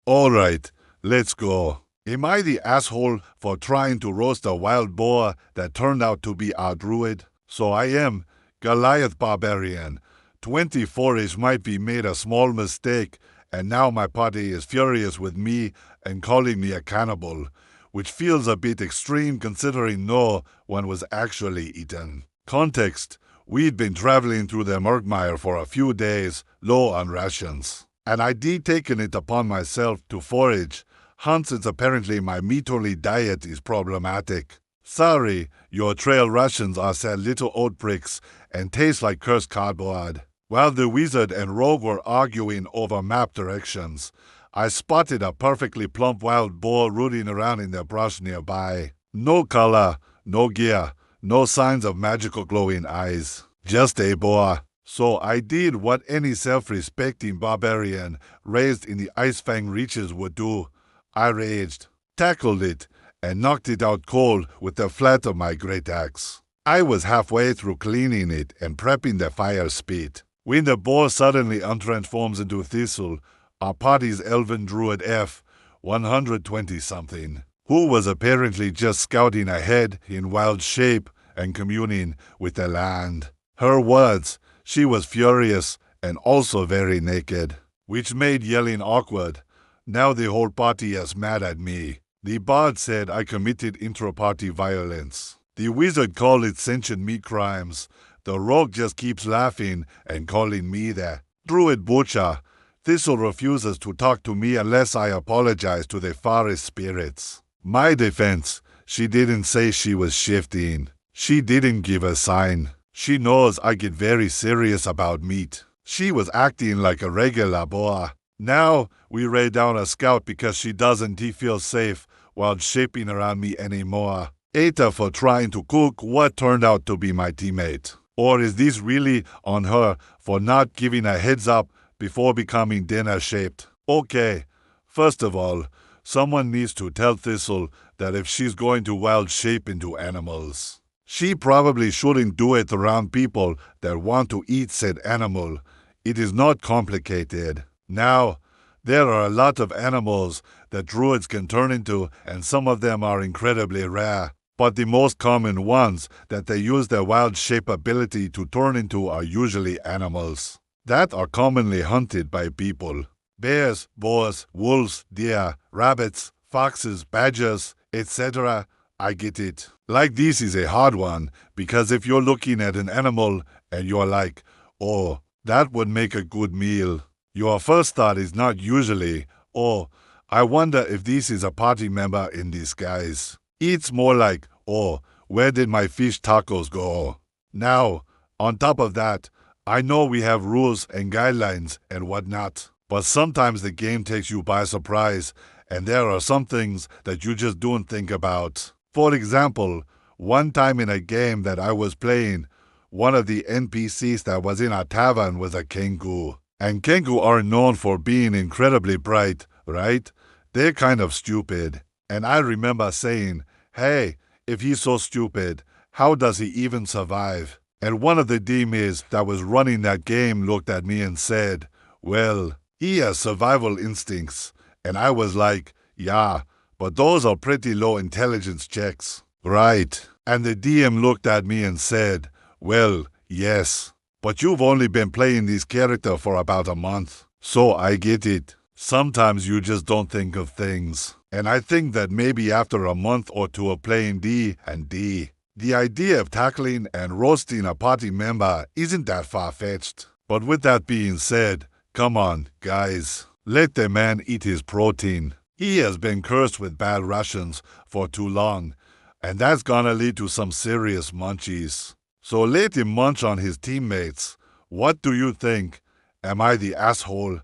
Alright, let's go. Am I the asshole for trying to roast a wild boar that turned out to be our druid? So I am Goliath Barbarian. 24ish might be made a small mistake, and now my party is furious with me and calling me a cannibal, which feels a bit extreme considering no one was actually eaten. Context: we'd been traveling through the Murkmire for a few days, low on rations, and I'd taken it upon myself to forage, hence it's apparently my meat-only diet is problematic. Sorry, your trail rations are sad little oat bricks and taste like cursed cardboard. While the wizard and rogue were arguing over map directions, I spotted a perfectly plump wild boar rooting around in the brush nearby. No color, no gear, no signs of magical glowing eyes. Just a boar. So I did what any self-respecting barbarian raised in the Icefang reaches would do. I raged, tackled it, and knocked it out cold with the flat of my great axe. I was halfway through cleaning it and prepping the fire spit when the boar suddenly untransforms into Thistle, our party's elven druid F, 120-something, who was apparently just scouting ahead in wild shape and communing with the land. Her words: she was furious and also very naked, which made yelling awkward. Now the whole party is mad at me. The bard said I committed intra-party violence. The wizard called it sentient meat crimes. The rogue just keeps laughing and calling me the druid butcher. Thistle refuses to talk to me unless I apologize to the forest spirits. My defense: she didn't say she was shifting. She didn't give a sign. She knows I get very serious about meat. She was acting like a regular boar. Now we raid down a scout because she doesn't feel safe while shaping around me anymore. AITA for trying to cook what turned out to be my teammate. Or is this really on her for not giving a heads up before becoming dinner-shaped? Okay, first of all, someone needs to tell Thistle that if she's going to wild shape into animals, she probably shouldn't do it around people that want to eat said animal. It is not complicated. Now, there are a lot of animals that druids can turn into, and some of them are incredibly rare. But the most common ones that they use their wild shape ability to turn into are usually animals that are commonly hunted by people. Bears, boars, wolves, deer, rabbits, foxes, badgers, etc. I get it. Like, this is a hard one, because if you're looking at an animal and you're like, oh, that would make a good meal, your first thought is not usually, oh, I wonder if this is a party member in disguise. It's more like, oh, where did my fish tacos go? Now, on top of that, I know we have rules and guidelines and whatnot, but sometimes the game takes you by surprise, and there are some things that you just don't think about. For example, one time in a game that I was playing, one of the NPCs that was in our tavern was a kengu. And kengu are known for being incredibly bright, right? They're kind of stupid. And I remember saying, hey, if he's so stupid, how does he even survive? And one of the DMs that was running that game looked at me and said, well, he has survival instincts. And I was like, yeah, but those are pretty low intelligence checks. Right. And the DM looked at me and said, well, yes, but you've only been playing this character for about a month. So I get it. Sometimes you just don't think of things. And I think that maybe after a month or two of playing D&D, the idea of tackling and roasting a party member isn't that far-fetched. But with that being said, come on, guys. Let the man eat his protein. He has been cursed with bad rations for too long, and that's gonna lead to some serious munchies. So let him munch on his teammates. What do you think? Am I the asshole?